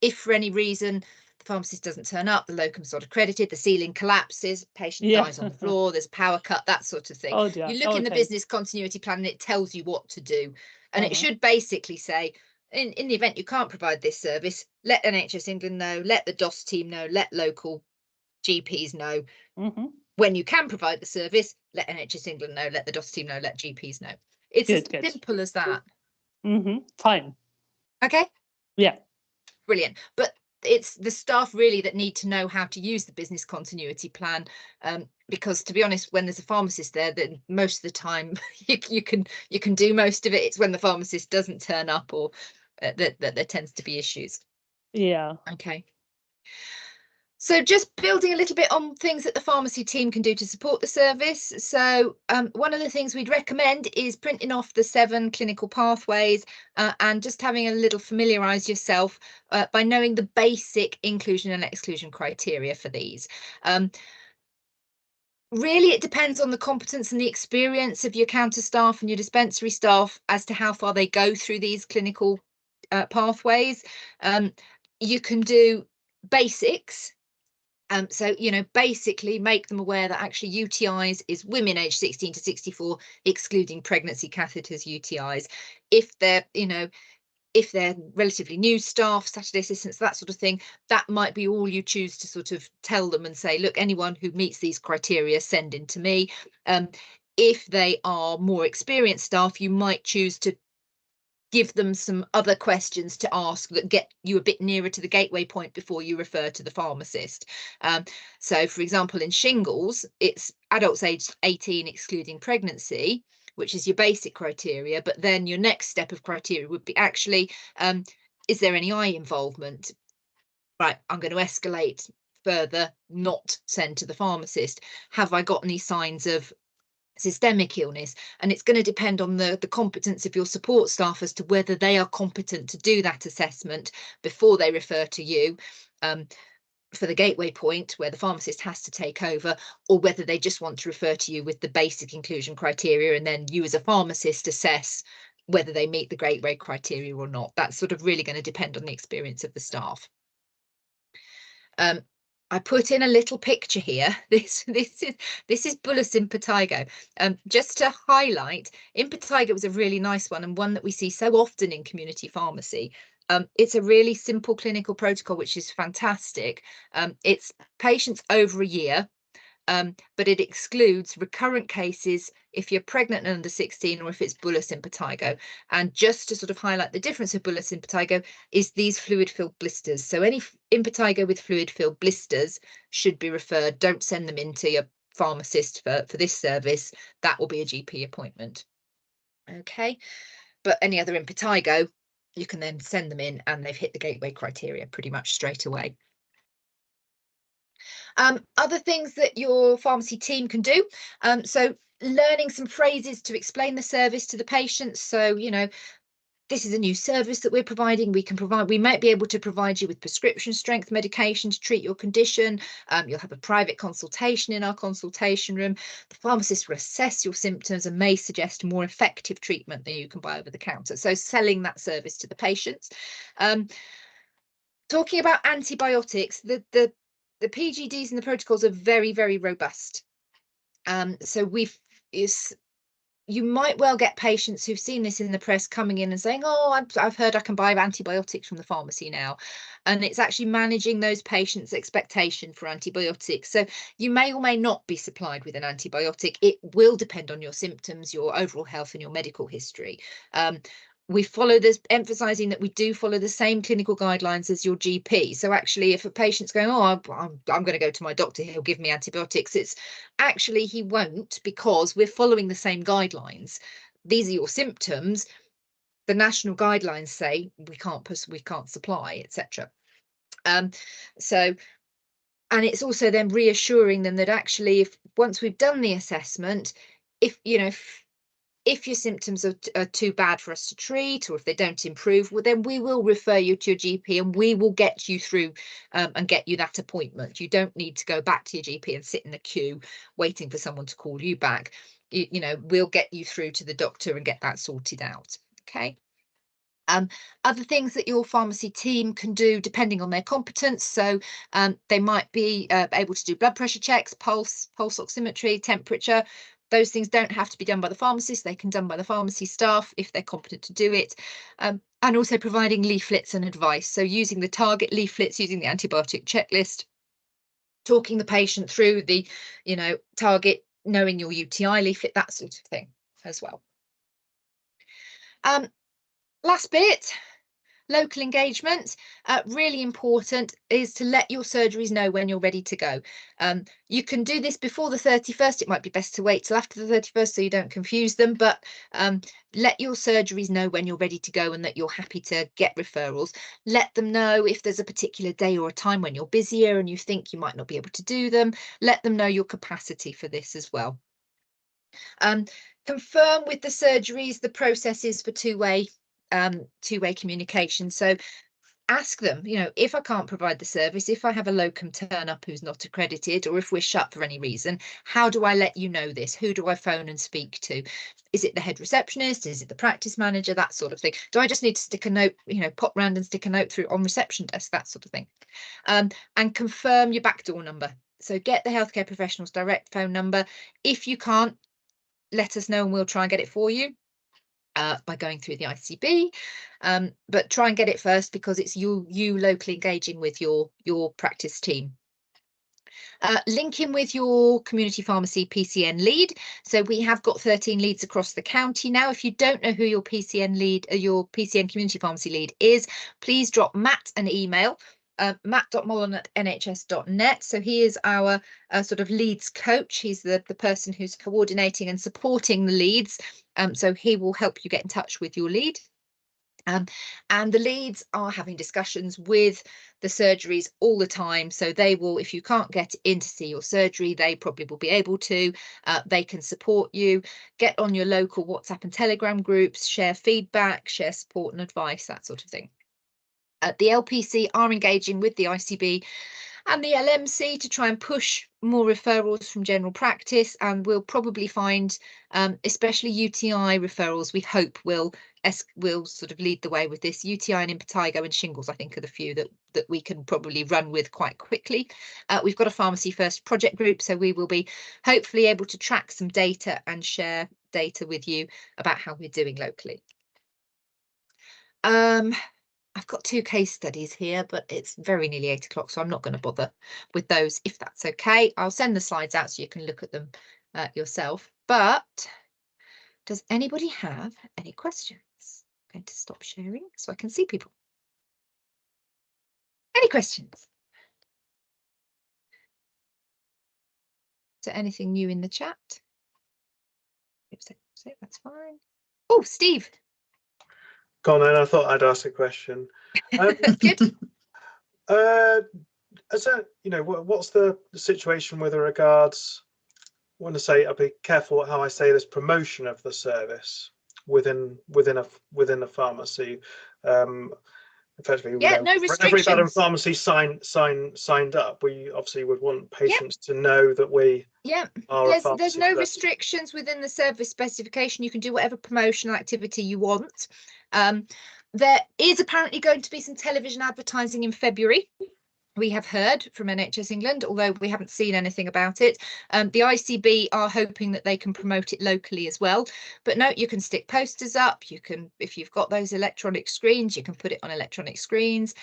if for any reason the pharmacist doesn't turn up, the locum's not accredited, the ceiling collapses, patient dies on the floor, there's power cut, that sort of thing. You look in the business continuity plan and it tells you what to do, and it should basically say, in the event you can't provide this service, let NHS England know, let the DOS team know, let local GPs know. When you can provide the service, let NHS England know, let the DOS team know, let GPs know. It's as simple as that. Fine. Okay. Yeah. Brilliant. But it's the staff really that need to know how to use the business continuity plan, because to be honest, when there's a pharmacist there, then most of the time you can do most of it. It's when the pharmacist doesn't turn up or that there tends to be issues. Yeah. Okay. So just building a little bit on things that the pharmacy team can do to support the service. So one of the things we'd recommend is printing off the 7 clinical pathways and just having a little familiarise yourself by knowing the basic inclusion and exclusion criteria for these. Really, it depends on the competence and the experience of your counter staff and your dispensary staff as to how far they go through these clinical pathways. You can do basics. So, basically make them aware that actually UTIs is women aged 16 to 64, excluding pregnancy catheters UTIs. If they're relatively new staff, Saturday assistants, that sort of thing, that might be all you choose to sort of tell them and say, look, anyone who meets these criteria, send in to me. If they are more experienced staff, you might choose to give them some other questions to ask that get you a bit nearer to the gateway point before you refer to the pharmacist. So, for example, in shingles, it's adults aged 18 excluding pregnancy, which is your basic criteria. But then your next step of criteria would be actually, is there any eye involvement? Right, I'm going to escalate further, not send to the pharmacist. Have I got any signs of systemic illness? And it's going to depend on the competence of your support staff as to whether they are competent to do that assessment before they refer to you for the gateway point where the pharmacist has to take over, or whether they just want to refer to you with the basic inclusion criteria and then you as a pharmacist assess whether they meet the gateway criteria or not. That's sort of really going to depend on the experience of the staff. I put in a little picture here. This is bullous impetigo. Just to highlight, impetigo was a really nice one and one that we see so often in community pharmacy. It's a really simple clinical protocol, which is fantastic. It's patients over a year, but it excludes recurrent cases if you're pregnant and under 16 or if it's bullous impetigo. And just to sort of highlight the difference of bullous impetigo is these fluid-filled blisters. So any impetigo with fluid-filled blisters should be referred. Don't send them into your pharmacist for this service. That will be a GP appointment. Okay, but any other impetigo, you can then send them in and they've hit the gateway criteria pretty much straight away. Other things that your pharmacy team can do, so learning some phrases to explain the service to the patients. So, you know, this is a new service that we're providing. We might be able to provide you with prescription strength medication to treat your condition. You'll have a private consultation in our consultation room. The pharmacist will assess your symptoms and may suggest a more effective treatment than you can buy over the counter. So selling that service to the patients. Talking about antibiotics, the PGDs and the protocols are very, very robust. So you might well get patients who've seen this in the press coming in and saying, oh, I've heard I can buy antibiotics from the pharmacy now. And it's actually managing those patients' expectation for antibiotics. So you may or may not be supplied with an antibiotic. It will depend on your symptoms, your overall health and your medical history. We follow this, emphasising that we do follow the same clinical guidelines as your GP. So actually, if a patient's going, oh, I'm going to go to my doctor, he'll give me antibiotics, it's actually he won't, because we're following the same guidelines. These are your symptoms. The national guidelines say we can't supply, etc. So, and it's also then reassuring them that actually, if once we've done the assessment, if you know, if your symptoms are too bad for us to treat, or if they don't improve, well, then we will refer you to your GP and we will get you through and get you that appointment. You don't need to go back to your GP and sit in the queue waiting for someone to call you back. You know, we'll get you through to the doctor and get that sorted out. Okay. Other things that your pharmacy team can do depending on their competence. So they might be able to do blood pressure checks, pulse oximetry, temperature. Those things don't have to be done by the pharmacist. They can be done by the pharmacy staff if they're competent to do it. And also providing leaflets and advice. So using the target leaflets, using the antibiotic checklist, talking the patient through the, you know, target, knowing your UTI leaflet, that sort of thing as well. Last bit, local engagement, really important, is to let your surgeries know when you're ready to go. You can do this before the 31st. It might be best to wait till after the 31st so you don't confuse them, but let your surgeries know when you're ready to go and that you're happy to get referrals. Let them know if there's a particular day or a time when you're busier and you think you might not be able to do them. Let them know your capacity for this as well. Confirm with the surgeries the processes for two-way communication. So ask them, you know, if I can't provide the service, if I have a locum turn up who's not accredited, or if we're shut for any reason, how do I let you know this? Who do I phone and speak to? Is it the head receptionist? Is it the practice manager? That sort of thing. Do I just need to stick a note, you know, pop round and stick a note through on reception desk? That sort of thing. And confirm your backdoor number. So get the healthcare professional's direct phone number. If you can't, let us know and we'll try and get it for you. By going through the ICB, but try and get it first because it's you locally engaging with your practice team. Link in with your community pharmacy PCN lead. So we have got 13 leads across the county now. If you don't know who your PCN lead, your PCN community pharmacy lead is, please drop Matt an email. Matt.mullen@nhs.net. So he is our sort of leads coach. He's the person who's coordinating and supporting the leads. So he will help you get in touch with your lead. And the leads are having discussions with the surgeries all the time. So they will, if you can't get in to see your surgery, they probably will be able to. They can support you. Get on your local WhatsApp and Telegram groups, share feedback, share support and advice, that sort of thing. The LPC are engaging with the ICB and the LMC to try and push more referrals from general practice, and we'll probably find especially UTI referrals, we hope will sort of lead the way with this. UTI and impetigo and shingles, I think, are the few that we can probably run with quite quickly. We've got a Pharmacy First project group, so we will be hopefully able to track some data and share data with you about how we're doing locally. I've got 2 case studies here, but it's very nearly 8 o'clock, so I'm not going to bother with those, if that's okay. I'll send the slides out so you can look at them yourself. But does anybody have any questions? I'm going to stop sharing so I can see people. Any questions? Is there anything new in the chat? That's fine. Oh, Steve. Go on then, I thought I'd ask a question. Good. as a, you know, what's the situation with regards? I want to say, I'll be careful how I say this, promotion of the service within a pharmacy. Effectively, Yeah, you know, no for every Badham restrictions. pharmacy signed up, we obviously would want patients to know that we are a pharmacy. There's no restrictions within the service specification. You can do whatever promotional activity you want. There is apparently going to be some television advertising in February. We have heard from NHS England, although we haven't seen anything about it. The ICB are hoping that they can promote it locally as well. But no, you can stick posters up. You can, if you've got those electronic screens, you can put it on electronic screens.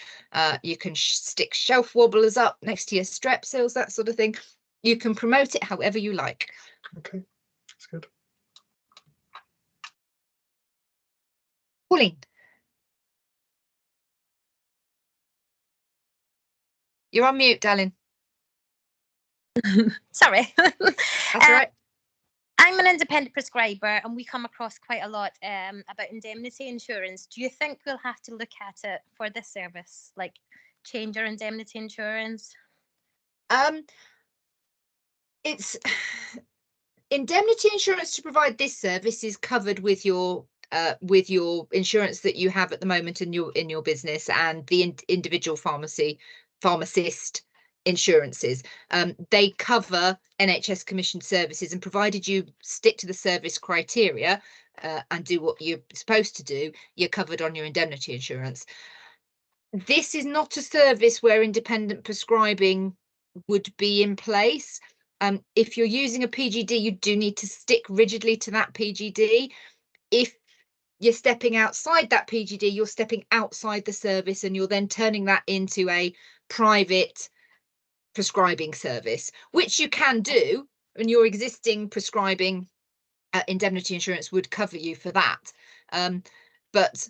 You can stick shelf wobblers up next to your strepsils, that sort of thing. You can promote it however you like. Okay, that's good. Pauline. You're on mute, darling. Sorry. That's all right. I'm an independent prescriber and we come across quite a lot about indemnity insurance. Do you think we'll have to look at it for this service, like change our indemnity insurance? It's indemnity insurance to provide this service is covered with your insurance that you have at the moment in your business and the individual pharmacist insurances. They cover NHS commissioned services, and provided you stick to the service criteria and do what you're supposed to do, you're covered on your indemnity insurance. This is not a service where independent prescribing would be in place. If you're using a PGD, you do need to stick rigidly to that PGD. If you're stepping outside that PGD, you're stepping outside the service, and you're then turning that into a private prescribing service, which you can do, and your existing prescribing indemnity insurance would cover you for that. But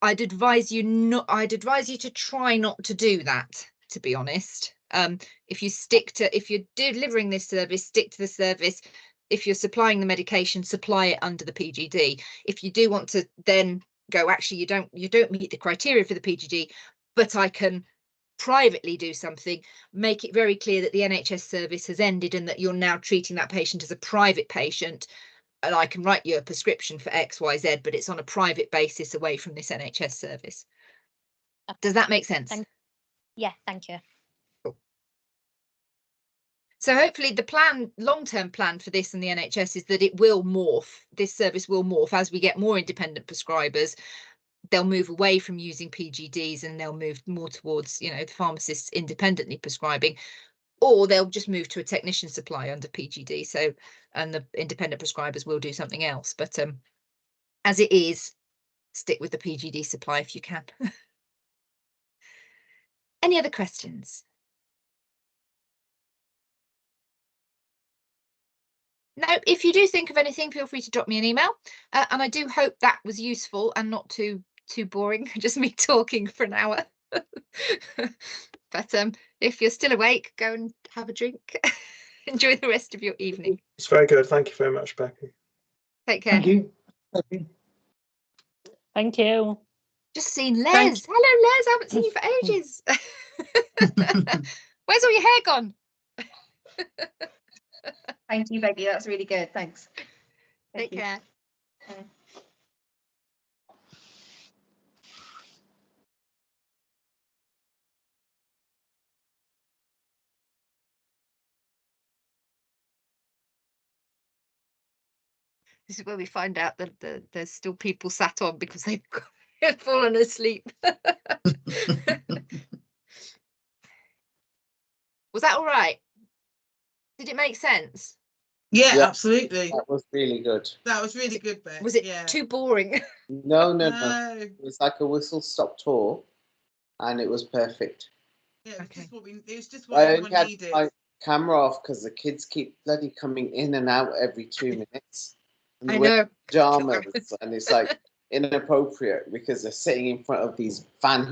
I'd advise you to try not to do that, to be honest. If you're delivering this service, stick to the service. If you're supplying the medication, supply it under the PGD. If you do want to then go, actually, you don't meet the criteria for the PGD, but I can privately do something, make it very clear that the NHS service has ended and that you're now treating that patient as a private patient, and I can write you a prescription for XYZ, but it's on a private basis away from this NHS service. Does that make sense? Yeah, thank you. Cool. So hopefully the long-term plan for this and the NHS is that it will morph. This service will morph as we get more independent prescribers. They'll move away from using PGDs and they'll move more towards, you know, the pharmacists independently prescribing, or they'll just move to a technician supply under PGD. So, and the independent prescribers will do something else. But as it is, stick with the PGD supply if you can. Any other questions? No, if you do think of anything, feel free to drop me an email. And I do hope that was useful and not too boring, just me talking for an hour. But if you're still awake, go and have a drink. Enjoy the rest of your evening. It's very good. Thank you very much, Becky. Take care. Thank you. Becky. Thank you. Just seen Les. Hello, Les. I haven't seen you for ages. Where's all your hair gone? Thank you, Becky. That's really good. Thanks. Take care. This is where we find out that there's still people sat on because they've fallen asleep. Was that all right? Did it make sense? Yeah, Yeah. absolutely. That was really good. That was really good, Beck. Was it Yeah. too boring? No. No. It was like a whistle-stop tour, and it was perfect. Yeah, it was Okay. just what it was just what I only everyone had needed. my camera off because the kids keep bloody coming in and out every 2 minutes. And I they wear know. pajamas, and it's like inappropriate because they're sitting in front of these fan